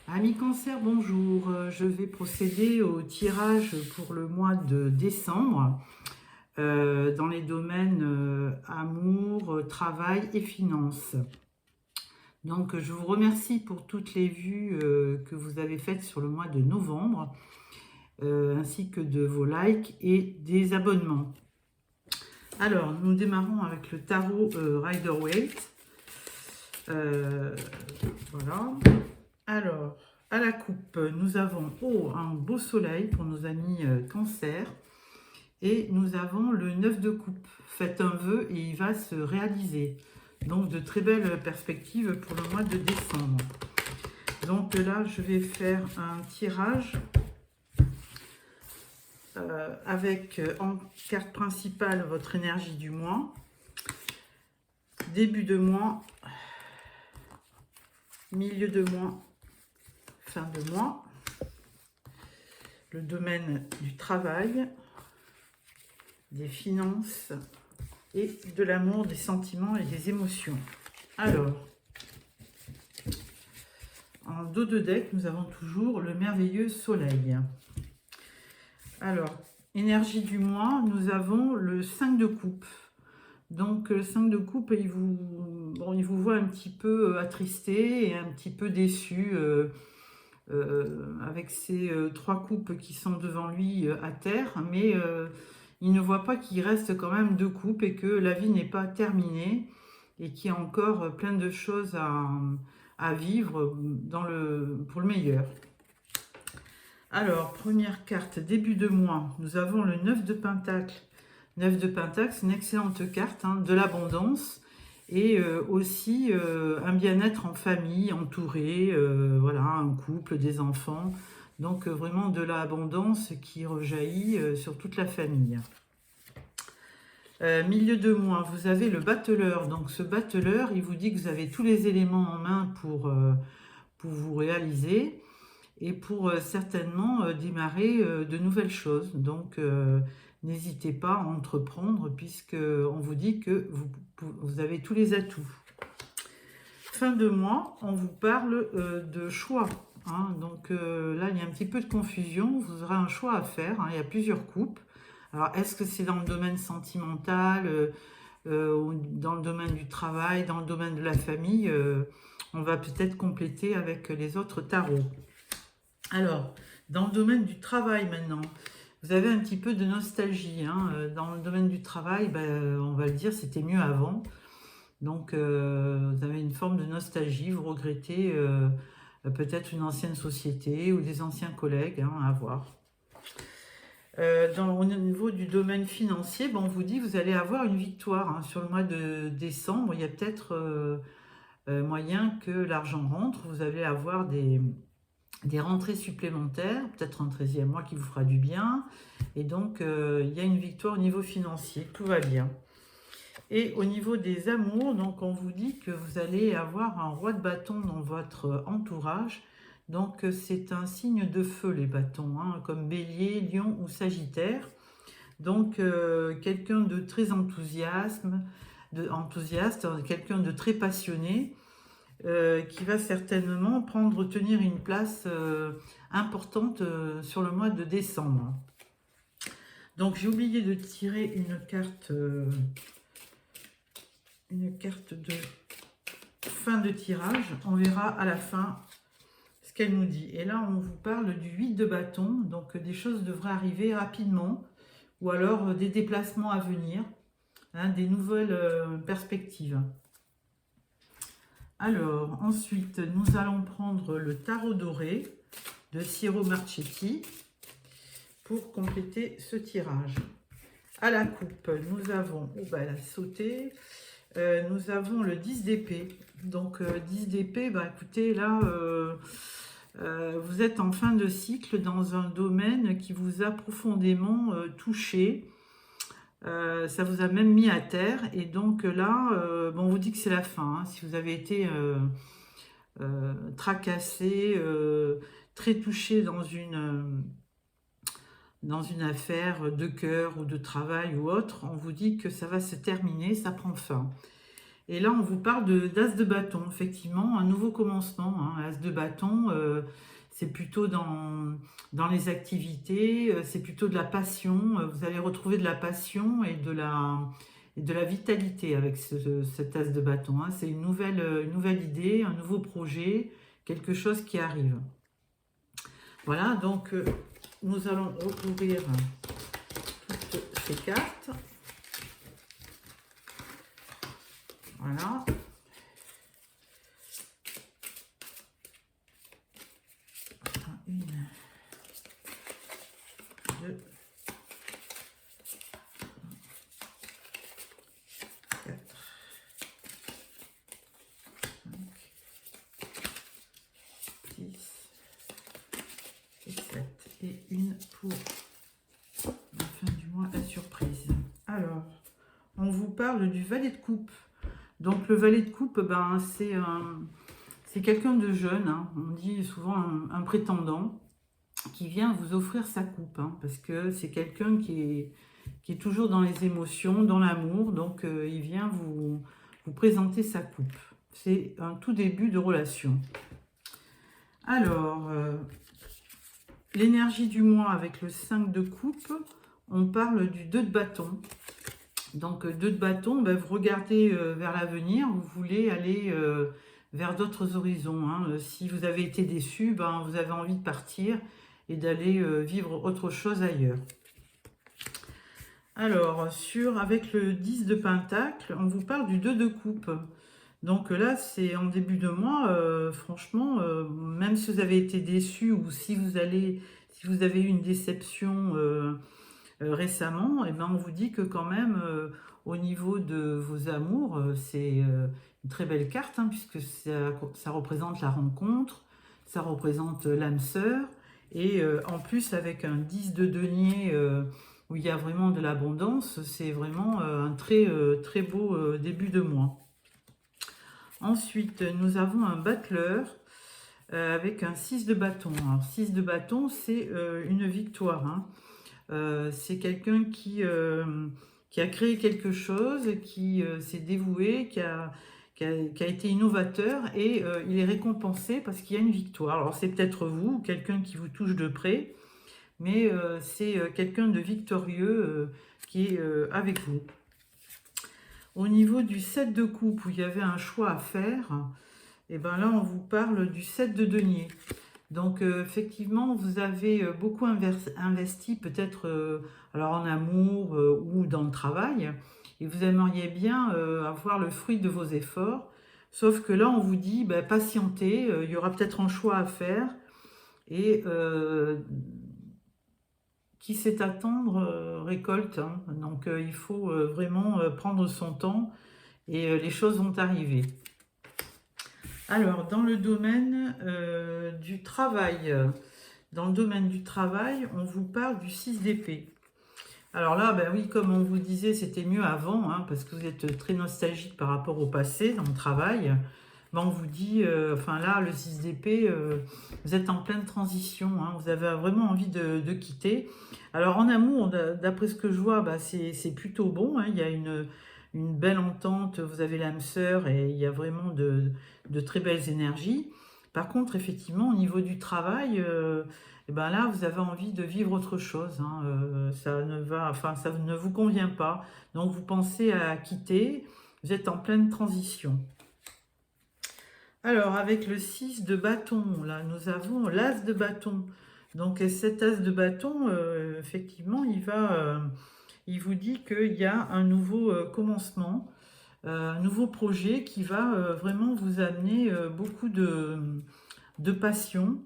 Amis Cancer, bonjour. Je vais procéder au tirage pour le mois de décembre dans les domaines amour, travail et finances. Donc, je vous remercie pour toutes les vues que vous avez faites sur le mois de novembre, ainsi que de vos likes et des abonnements. Alors, nous démarrons avec le tarot Rider-Waite. Voilà. Alors, à la coupe, nous avons un beau soleil pour nos amis Cancer. Et nous avons le 9 de coupe. Faites un vœu et il va se réaliser. Donc, de très belles perspectives pour le mois de décembre. Donc là, je vais faire un tirage avec en carte principale votre énergie du mois. Début de mois, milieu de mois, fin de mois. Le domaine du travail, des finances et de l'amour, des sentiments et des émotions. Alors, en dos de deck, nous avons toujours le merveilleux soleil. Alors, énergie du mois, nous avons le 5 de coupe. Donc, le 5 de coupe, il vous voit un petit peu attristé et un petit peu déçu avec ces trois coupes qui sont devant lui à terre, mais il ne voit pas qu'il reste quand même deux coupes et que la vie n'est pas terminée et qu'il y a encore plein de choses à vivre pour le meilleur. Alors, première carte, début de mois, nous avons le 9 de Pentacle. 9 de Pentacle, c'est une excellente carte de l'abondance et aussi un bien-être en famille, entouré, voilà, un couple, des enfants. Donc, vraiment de l'abondance qui rejaillit sur toute la famille. Milieu de mois, vous avez le battleur. Donc, ce battleur, il vous dit que vous avez tous les éléments en main pour vous réaliser et pour certainement démarrer de nouvelles choses. Donc, n'hésitez pas à entreprendre puisqu'on vous dit que vous avez tous les atouts. Fin de mois, on vous parle de choix. Donc là, il y a un petit peu de confusion. Vous aurez un choix à faire. Il y a plusieurs coupes. Alors, est-ce que c'est dans le domaine sentimental, ou dans le domaine du travail, dans le domaine de la famille? On va peut-être compléter avec les autres tarots. Alors, dans le domaine du travail maintenant, vous avez un petit peu de nostalgie. Dans le domaine du travail, on va le dire, c'était mieux avant. Donc, vous avez une forme de nostalgie, vous regrettez peut-être une ancienne société ou des anciens collègues, à voir. Au niveau du domaine financier, on vous dit que vous allez avoir une victoire sur le mois de décembre. Il y a peut-être moyen que l'argent rentre. Vous allez avoir des rentrées supplémentaires, peut-être un 13e mois qui vous fera du bien. Et donc, il y a une victoire au niveau financier. Tout va bien. Et au niveau des amours, donc on vous dit que vous allez avoir un roi de bâton dans votre entourage. Donc c'est un signe de feu les bâtons, comme Bélier, Lion ou Sagittaire. Donc quelqu'un de très enthousiaste, quelqu'un de très passionné, qui va certainement tenir une place importante sur le mois de décembre. Donc j'ai oublié de tirer une carte de fin de tirage. On verra à la fin ce qu'elle nous dit. Et là, on vous parle du 8 de bâton. Donc, des choses devraient arriver rapidement. Ou alors, des déplacements à venir. Des nouvelles perspectives. Alors, ensuite, nous allons prendre le tarot doré de Ciro Marchetti pour compléter ce tirage. À la coupe, nous avons... elle a sauté... nous avons le 10 d'épée. Donc 10 d'épée, écoutez, là, vous êtes en fin de cycle dans un domaine qui vous a profondément touché. Ça vous a même mis à terre. Et donc là, on vous dit que c'est la fin. Si vous avez été tracassé, très touché dans une affaire de cœur ou de travail ou autre, on vous dit que ça va se terminer, ça prend fin. Et là, on vous parle d'as de bâton, effectivement, un nouveau commencement. Hein. As de bâton, c'est plutôt dans les activités, c'est plutôt de la passion. Vous allez retrouver de la passion et de la vitalité avec cet as de bâton. Hein. C'est une nouvelle idée, un nouveau projet, quelque chose qui arrive. Voilà, donc nous allons recouvrir toutes ces cartes. Voilà. Une, deux, quatre, 5, 6 et 7. Et une pour la fin du mois, la surprise. Alors, on vous parle du valet de coupe. Donc le valet de coupe, ben, c'est quelqu'un de jeune, hein. On dit souvent un prétendant qui vient vous offrir sa coupe, hein, parce que c'est quelqu'un qui est toujours dans les émotions, dans l'amour, donc il vient vous présenter sa coupe. C'est un tout début de relation. Alors, l'énergie du mois avec le 5 de coupe, on parle du 2 de bâton. Donc, 2 de bâton, ben, vous regardez vers l'avenir, vous voulez aller vers d'autres horizons. Hein. Si vous avez été déçu, ben, vous avez envie de partir et d'aller vivre autre chose ailleurs. Alors, avec le 10 de pentacle, on vous parle du 2 de coupe. Donc là, c'est en début de mois, franchement, même si vous avez été déçu ou si vous avez eu une déception récemment, et ben on vous dit que quand même, au niveau de vos amours, c'est une très belle carte, hein, puisque ça représente la rencontre, ça représente l'âme sœur, et en plus avec un 10 de denier où il y a vraiment de l'abondance, c'est vraiment un très beau début de mois. Ensuite, nous avons un battleur avec un 6 de bâton. Alors 6 de bâton, c'est une victoire, hein. C'est quelqu'un qui a créé quelque chose, qui s'est dévoué, qui a été innovateur et il est récompensé parce qu'il y a une victoire. Alors c'est peut-être vous, quelqu'un qui vous touche de près, mais c'est quelqu'un de victorieux qui est avec vous. Au niveau du 7 de coupe, où il y avait un choix à faire, et ben là on vous parle du 7 de denier. Donc effectivement, vous avez beaucoup investi peut-être alors en amour ou dans le travail, et vous aimeriez bien avoir le fruit de vos efforts. Sauf que là, on vous dit, ben, patientez, il y aura peut-être un choix à faire, et qui sait attendre récolte. Hein. Donc il faut vraiment prendre son temps, et les choses vont arriver. Alors, dans le domaine du travail, on vous parle du 6 d'épée. Alors là, ben oui, comme on vous disait, c'était mieux avant, hein, parce que vous êtes très nostalgique par rapport au passé dans le travail. Ben, on vous dit, enfin là, le 6 d'épée, vous êtes en pleine transition, hein, vous avez vraiment envie de quitter. Alors en amour, d'après ce que je vois, ben, c'est plutôt bon, hein, il y a une belle entente, vous avez l'âme sœur et il y a vraiment de très belles énergies. Par contre, effectivement, au niveau du travail, et ben là, vous avez envie de vivre autre chose. Hein, ça ne vous convient pas. Donc, vous pensez à quitter. Vous êtes en pleine transition. Alors, avec le 6 de bâton, là, nous avons l'as de bâton. Donc, cet as de bâton, effectivement, il vous dit qu'il y a un nouveau commencement, un nouveau projet qui va vraiment vous amener beaucoup de passion.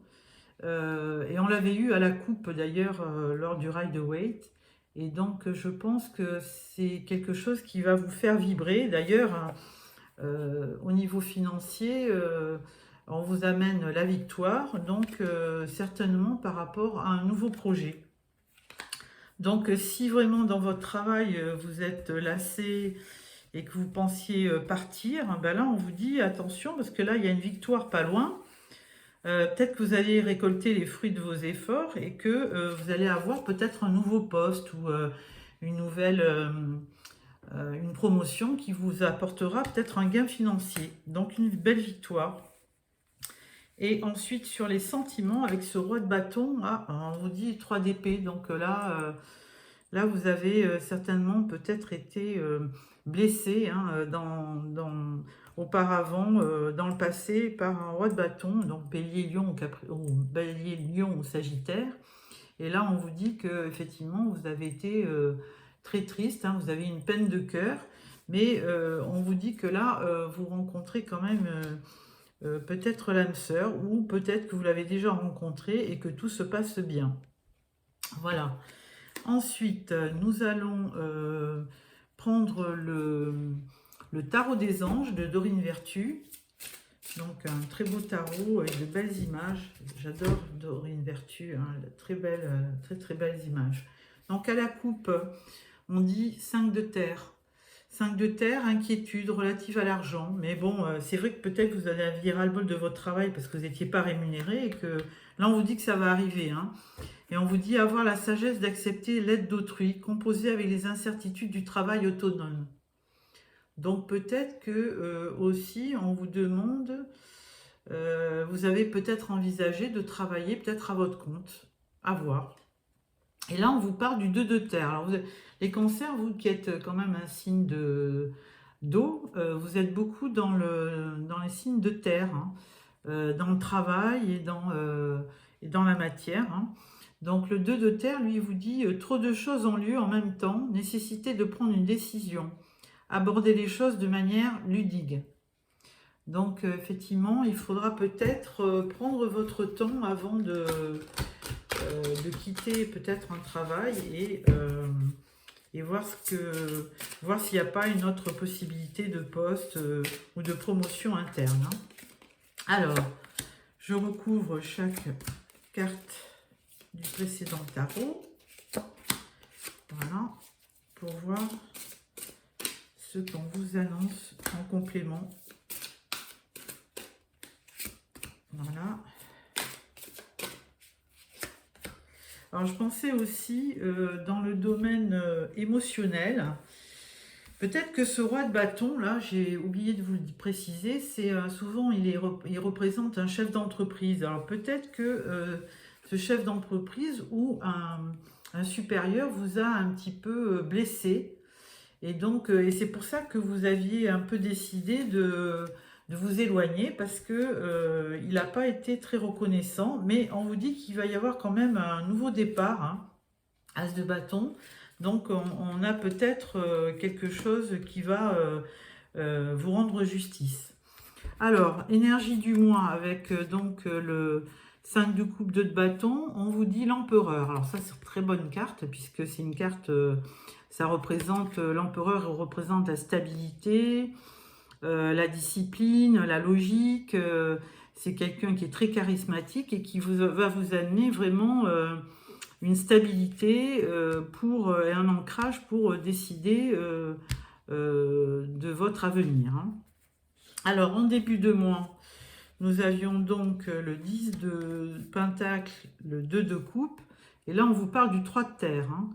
Et on l'avait eu à la coupe d'ailleurs lors du Rider-Waite. Et donc je pense que c'est quelque chose qui va vous faire vibrer. D'ailleurs, au niveau financier, on vous amène la victoire, donc certainement par rapport à un nouveau projet. Donc si vraiment dans votre travail vous êtes lassé et que vous pensiez partir, ben là on vous dit attention parce que là il y a une victoire pas loin. Peut-être que vous allez récolter les fruits de vos efforts et que vous allez avoir peut-être un nouveau poste ou une nouvelle une promotion qui vous apportera peut-être un gain financier. Donc une belle victoire. Et ensuite, sur les sentiments, avec ce roi de bâton, on vous dit 3 d'épée. Donc là, vous avez certainement peut-être été blessé hein, auparavant, dans le passé, par un roi de bâton, donc bélier, lion bélier, lion ou sagittaire. Et là, on vous dit que effectivement, vous avez été très triste, hein, vous avez une peine de cœur, mais on vous dit que là, vous rencontrez quand même peut-être l'âme sœur, ou peut-être que vous l'avez déjà rencontré et que tout se passe bien. Voilà. Ensuite, nous allons prendre le tarot des anges de Dorine Vertu. Donc un très beau tarot avec de belles images. J'adore Dorine Vertu, hein, très belles, très belles images. Donc à la coupe, on dit 5 de terre. 5 de terre, inquiétude relative à l'argent. Mais bon, c'est vrai que peut-être vous allez aviez ras-le-bol de votre travail parce que vous n'étiez pas rémunéré et que là on vous dit que ça va arriver. Hein. Et on vous dit avoir la sagesse d'accepter l'aide d'autrui, composer avec les incertitudes du travail autonome. Donc peut-être que aussi on vous demande, vous avez peut-être envisagé de travailler peut-être à votre compte, à voir. Et là on vous parle du 2 de terre. Alors les cancers, vous qui êtes quand même un signe d'eau, vous êtes beaucoup dans les signes de terre, hein, dans le travail et dans la matière. Hein. Donc le 2 de terre, lui, vous dit trop de choses ont lieu en même temps, nécessité de prendre une décision, aborder les choses de manière ludique. Donc effectivement, il faudra peut-être prendre votre temps avant de quitter peut-être un travail et voir s'il n'y a pas une autre possibilité de poste ou de promotion interne. Hein. Alors, je recouvre chaque carte du précédent tarot. Voilà, pour voir ce qu'on vous annonce en complément. Voilà. Alors, je pensais aussi dans le domaine émotionnel. Peut-être que ce roi de bâton, là, j'ai oublié de vous le préciser, c'est souvent, il représente un chef d'entreprise. Alors, peut-être que ce chef d'entreprise ou un supérieur vous a un petit peu blessé. Et donc, et c'est pour ça que vous aviez un peu décidé de vous éloigner parce que il n'a pas été très reconnaissant. Mais on vous dit qu'il va y avoir quand même un nouveau départ, hein, As de bâton. Donc, on a peut-être quelque chose qui va vous rendre justice. Alors, énergie du mois avec donc le 5 de coupe, 2 de bâton. On vous dit l'empereur. Alors ça, c'est une très bonne carte puisque c'est une carte, ça représente, l'empereur représente la stabilité, la discipline, la logique. C'est quelqu'un qui est très charismatique et qui va vous amener vraiment une stabilité et un ancrage pour décider de votre avenir. Hein. Alors, en début de mois, nous avions donc le 10 de pentacle, le 2 de coupe, et là on vous parle du 3 de terre. Hein.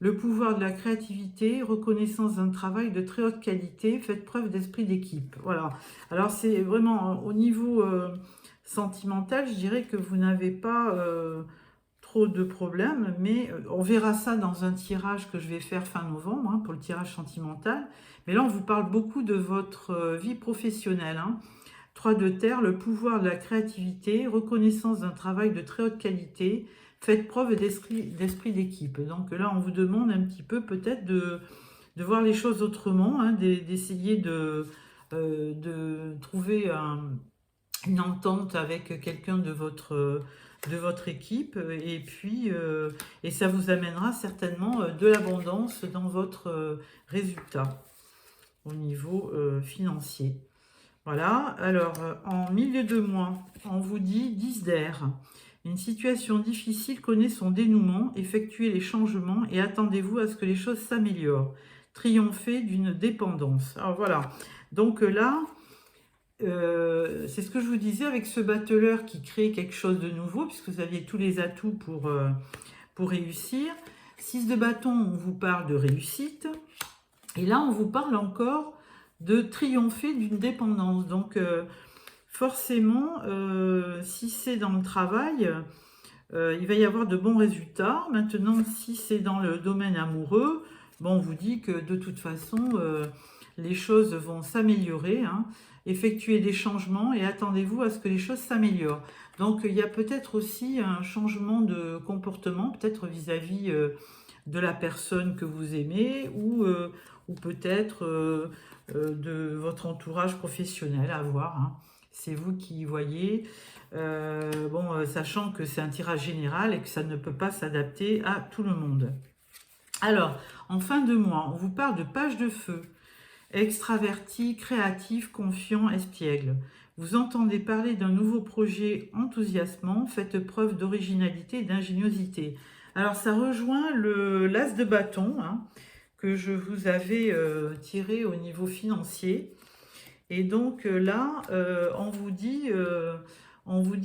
Le pouvoir de la créativité, reconnaissance d'un travail de très haute qualité, faites preuve d'esprit d'équipe. Voilà. Alors c'est vraiment au niveau sentimental, je dirais que vous n'avez pas trop de problèmes, mais on verra ça dans un tirage que je vais faire fin novembre, hein, pour le tirage sentimental. Mais là on vous parle beaucoup de votre vie professionnelle. Hein. 3 de terre, le pouvoir de la créativité, reconnaissance d'un travail de très haute qualité, faites preuve d'esprit d'équipe. Donc là, on vous demande un petit peu peut-être de voir les choses autrement, hein, d'essayer de trouver une entente avec quelqu'un de votre équipe, et puis et ça vous amènera certainement de l'abondance dans votre résultat au niveau financier. Voilà, alors en milieu de mois, on vous dit 10 d'air. Une situation difficile connaît son dénouement, effectuez les changements et attendez-vous à ce que les choses s'améliorent. Triompher d'une dépendance. Alors voilà, donc là, c'est ce que je vous disais avec ce battleur qui crée quelque chose de nouveau, puisque vous aviez tous les atouts pour réussir. 6 de bâton, on vous parle de réussite. Et là, on vous parle encore de triompher d'une dépendance. Donc, forcément, si c'est dans le travail, il va y avoir de bons résultats. Maintenant, si c'est dans le domaine amoureux, bon, on vous dit que de toute façon, les choses vont s'améliorer, hein. Effectuez des changements et attendez-vous à ce que les choses s'améliorent. Donc, il y a peut-être aussi un changement de comportement, peut-être vis-à-vis de la personne que vous aimez ou peut-être de votre entourage professionnel à voir, hein. C'est vous qui voyez. Bon, sachant que c'est un tirage général et que ça ne peut pas s'adapter à tout le monde. Alors, en fin de mois, on vous parle de page de feu. Extraverti, créatif, confiant, espiègle. Vous entendez parler d'un nouveau projet enthousiasmant, faites preuve d'originalité et d'ingéniosité. Alors, ça rejoint l'as de bâton, hein, que je vous avais tiré au niveau financier. Et donc là, on vous dit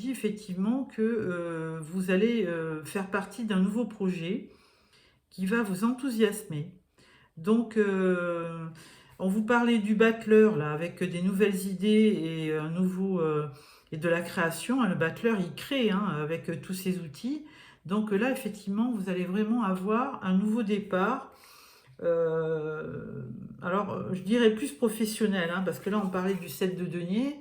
effectivement que vous allez faire partie d'un nouveau projet qui va vous enthousiasmer. Donc, on vous parlait du battleur là, avec des nouvelles idées et et de la création, hein. Le battleur, il crée, hein, avec tous ses outils. Donc là, effectivement, vous allez vraiment avoir un nouveau départ. Alors, je dirais plus professionnel, hein, parce que là, on parlait du 7 de denier.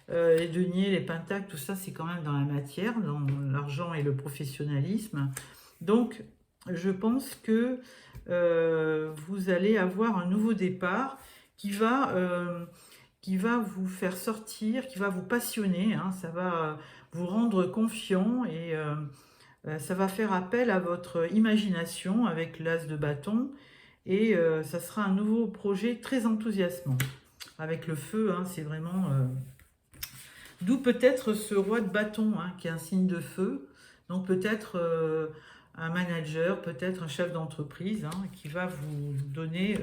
Les deniers, les pentacles, tout ça, c'est quand même dans la matière, dans l'argent et le professionnalisme. Donc, je pense que vous allez avoir un nouveau départ qui va, euh, qui va vous faire sortir, qui va vous passionner, hein. Ça va vous rendre confiant et ça va faire appel à votre imagination avec l'as de bâton et ça sera un nouveau projet très enthousiasmant. Avec le feu, hein, c'est vraiment... D'où peut-être ce roi de bâton, hein, qui est un signe de feu. Donc peut-être un manager, peut-être un chef d'entreprise, hein, qui va vous donner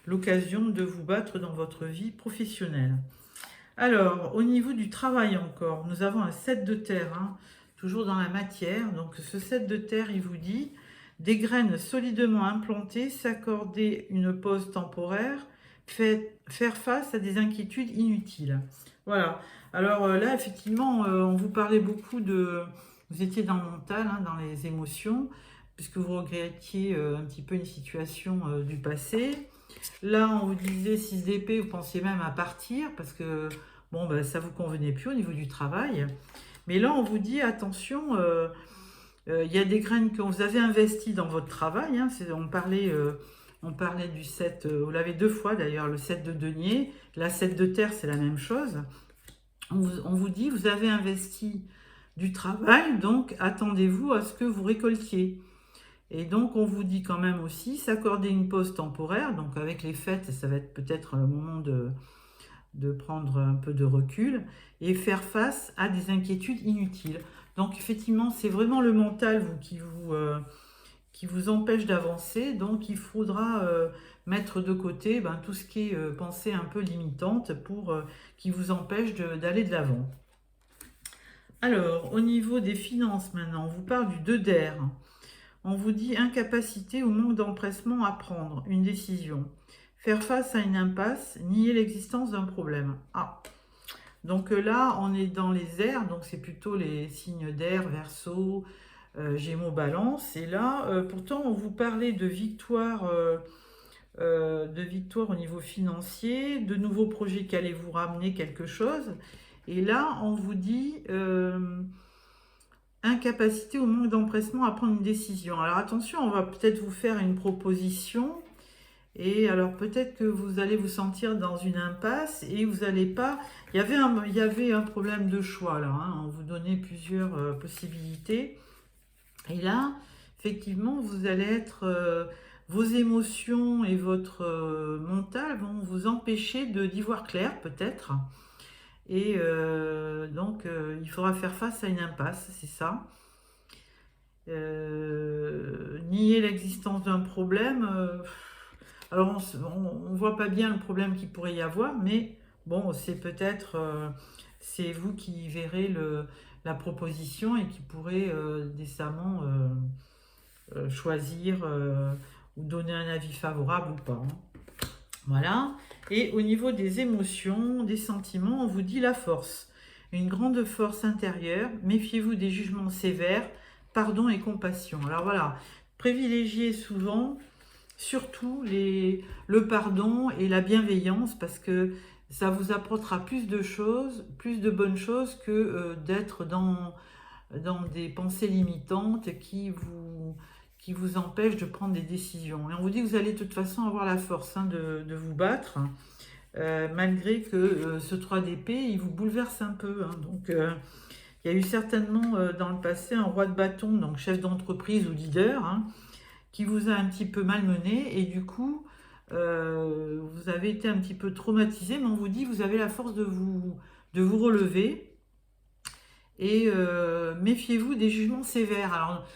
l'occasion de vous battre dans votre vie professionnelle. Alors, au niveau du travail encore, nous avons un 7 de terre, hein, toujours dans la matière. Donc ce 7 de terre, il vous dit des graines solidement implantées, s'accorder une pause temporaire, faire face à des inquiétudes inutiles. Voilà. Alors là, effectivement, on vous parlait beaucoup de... Vous étiez dans le mental, hein, dans les émotions, puisque vous regrettiez un petit peu une situation du passé. Là, on vous disait 6 d'épée, vous pensiez même à partir, parce que bon, ben, ça ne vous convenait plus au niveau du travail. Mais là, on vous dit, attention, il y a des graines que vous avez investies dans votre travail, hein. On parlait du 7, vous l'avez deux fois d'ailleurs, le 7 de denier. La 7 de terre, c'est la même chose. On vous dit, vous avez investi du travail, donc attendez-vous à ce que vous récoltiez. Et donc, on vous dit quand même aussi, s'accorder une pause temporaire, donc avec les fêtes, ça va être peut-être le moment de prendre un peu de recul et faire face à des inquiétudes inutiles. Donc, effectivement, c'est vraiment le mental qui vous empêche d'avancer. Donc, il faudra mettre de côté tout ce qui est pensée un peu limitante pour qui vous empêche d'aller de l'avant. Alors, au niveau des finances maintenant, on vous parle du 2 d'air. On vous dit incapacité ou manque d'empressement à prendre une décision. Faire face à une impasse, nier l'existence d'un problème. Ah, donc là, on est dans les airs, donc c'est plutôt les signes d'air, Verseau, Gémeaux, Balance. Et là, pourtant, on vous parlait de victoire au niveau financier, de nouveaux projets qui allaient vous ramener quelque chose. Et là, on vous dit incapacité ou manque d'empressement à prendre une décision. Alors attention, on va peut-être vous faire une proposition. Et alors peut-être que vous allez vous sentir dans une impasse et vous n'allez pas... il y avait un problème de choix là, hein. On vous donnait plusieurs possibilités. Et là, effectivement, vous allez être... vos émotions et votre mental vont vous empêcher d'y voir clair peut-être. Et donc, il faudra faire face à une impasse, c'est ça. Nier l'existence d'un problème. Alors, on ne voit pas bien le problème qu'il pourrait y avoir, mais bon, c'est peut-être, c'est vous qui verrez la proposition et qui pourrez décemment choisir ou donner un avis favorable ou pas. Hein. Voilà. Et au niveau des émotions, des sentiments, on vous dit la force. Une grande force intérieure. Méfiez-vous des jugements sévères. Pardon et compassion. Alors voilà. Privilégiez souvent, surtout le pardon et la bienveillance parce que ça vous apportera plus de choses, plus de bonnes choses que d'être dans des pensées limitantes qui vous empêchent de prendre des décisions. Et on vous dit que vous allez de toute façon avoir la force hein, de vous battre, malgré que ce 3 d'épée, il vous bouleverse un peu. Hein. Donc, il y a eu certainement dans le passé un roi de bâton, donc chef d'entreprise ou leader, hein, qui vous a un petit peu malmené et du coup, vous avez été un petit peu traumatisé, mais on vous dit que vous avez la force de vous relever. Et méfiez-vous des jugements sévères. Alors,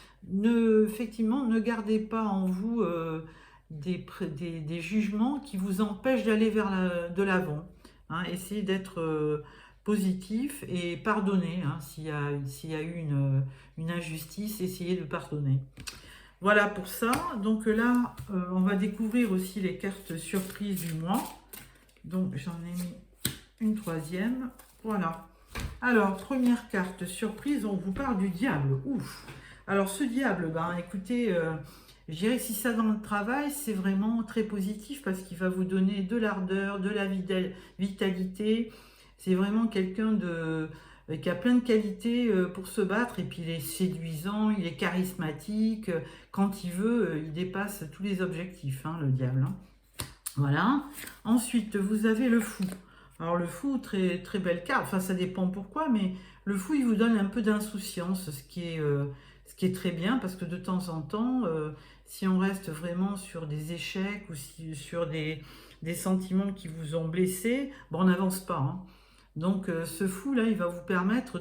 effectivement, ne gardez pas en vous des jugements qui vous empêchent d'aller de l'avant. Hein. Essayez d'être positif et pardonner. Hein, s'il y a eu une injustice, essayez de pardonner. Voilà pour ça. Donc là, on va découvrir aussi les cartes surprises du mois. Donc, j'en ai mis une troisième. Voilà. Alors, première carte surprise, on vous parle du diable. Ouf. Alors, ce diable, ben, écoutez, je dirais que si ça dans le travail, c'est vraiment très positif parce qu'il va vous donner de l'ardeur, de la vitalité. C'est vraiment quelqu'un qui a plein de qualités pour se battre et puis il est séduisant, il est charismatique. Quand il veut, il dépasse tous les objectifs, hein, le diable. Hein. Voilà. Ensuite, vous avez le fou. Alors le fou, très, très belle carte, enfin ça dépend pourquoi, mais le fou, il vous donne un peu d'insouciance, ce qui est très bien, parce que de temps en temps, si on reste vraiment sur des échecs ou sur des sentiments qui vous ont blessé, bon, on n'avance pas. Hein. Donc ce fou-là, il va vous permettre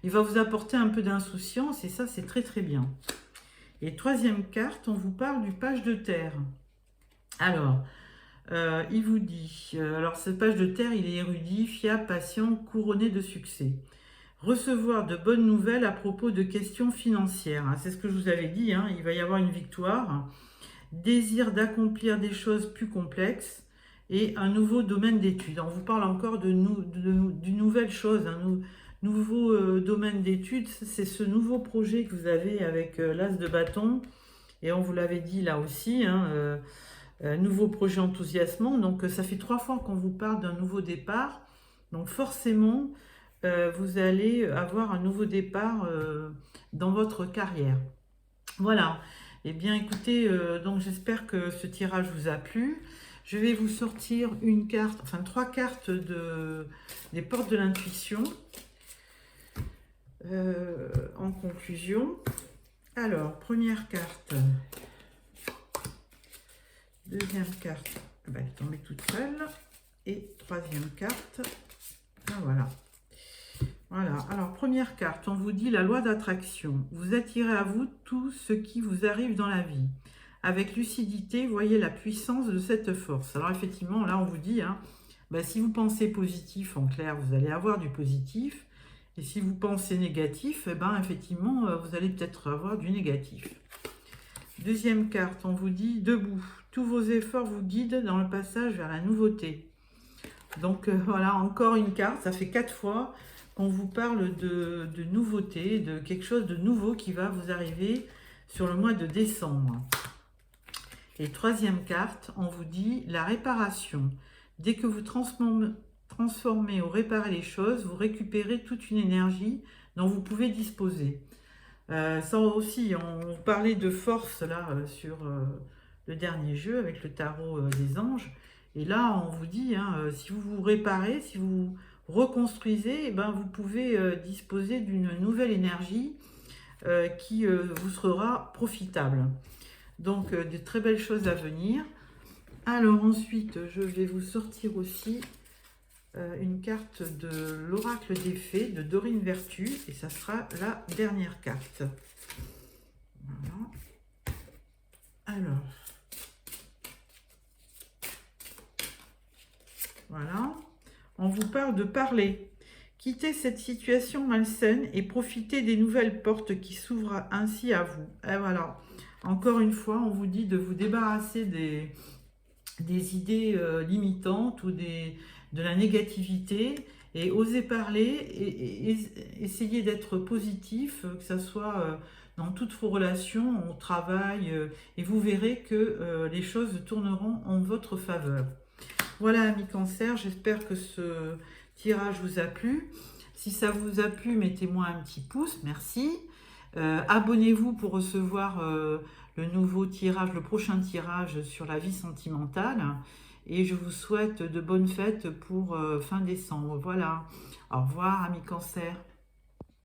il va vous apporter un peu d'insouciance, et ça, c'est très très bien. Et troisième carte, on vous parle du page de terre. Alors... il vous dit, alors ce page de terre, il est érudit, fiable, patient, couronné de succès. Recevoir de bonnes nouvelles à propos de questions financières. Hein, c'est ce que je vous avais dit, hein, il va y avoir une victoire. Désir d'accomplir des choses plus complexes et un nouveau domaine d'études. On vous parle encore d'une nouvelle chose, un nouveau domaine d'études. C'est ce nouveau projet que vous avez avec l'As de bâton. Et on vous l'avait dit là aussi, hein, nouveau projet enthousiasmant. Donc, ça fait 3 fois qu'on vous parle d'un nouveau départ. Donc, forcément, vous allez avoir un nouveau départ dans votre carrière. Voilà. Eh bien, écoutez, donc j'espère que ce tirage vous a plu. Je vais vous sortir une carte, enfin 3 cartes des portes de l'intuition en conclusion. Alors, première carte. Deuxième carte, elle va tomber toute seule. Et troisième carte, ah, voilà. Voilà, alors première carte, on vous dit la loi d'attraction. Vous attirez à vous tout ce qui vous arrive dans la vie. Avec lucidité, voyez la puissance de cette force. Alors effectivement, là on vous dit, hein, ben, si vous pensez positif, en clair, vous allez avoir du positif. Et si vous pensez négatif, eh ben, effectivement, vous allez peut-être avoir du négatif. Deuxième carte, on vous dit debout. Tous vos efforts vous guident dans le passage vers la nouveauté. Donc voilà, encore une carte, ça fait 4 fois qu'on vous parle de nouveauté, de quelque chose de nouveau qui va vous arriver sur le mois de décembre. Et troisième carte, on vous dit la réparation. Dès que vous transformez ou réparez les choses, vous récupérez toute une énergie dont vous pouvez disposer. Ça aussi, on parlait de force là sur le dernier jeu avec le tarot des anges. Et là, on vous dit, hein, si vous vous réparez, si vous reconstruisez, eh ben, vous pouvez disposer d'une nouvelle énergie qui vous sera profitable. Donc, de très belles choses à venir. Alors ensuite, je vais vous sortir aussi une carte de l'oracle des fées de Dorine Vertu. Et ça sera la dernière carte. Voilà. Alors. Voilà. On vous parle de parler. Quittez cette situation malsaine et profitez des nouvelles portes qui s'ouvrent ainsi à vous. Et voilà. Encore une fois, on vous dit de vous débarrasser des idées limitantes ou de la négativité et oser parler et essayer d'être positif, que ce soit dans toutes vos relations, au travail, et vous verrez que les choses tourneront en votre faveur. Voilà, amis Cancer, j'espère que ce tirage vous a plu. Si ça vous a plu, mettez-moi un petit pouce, merci. Abonnez-vous pour recevoir le nouveau tirage, le prochain tirage sur la vie sentimentale. Et je vous souhaite de bonnes fêtes pour fin décembre. Voilà. Au revoir, amis Cancer.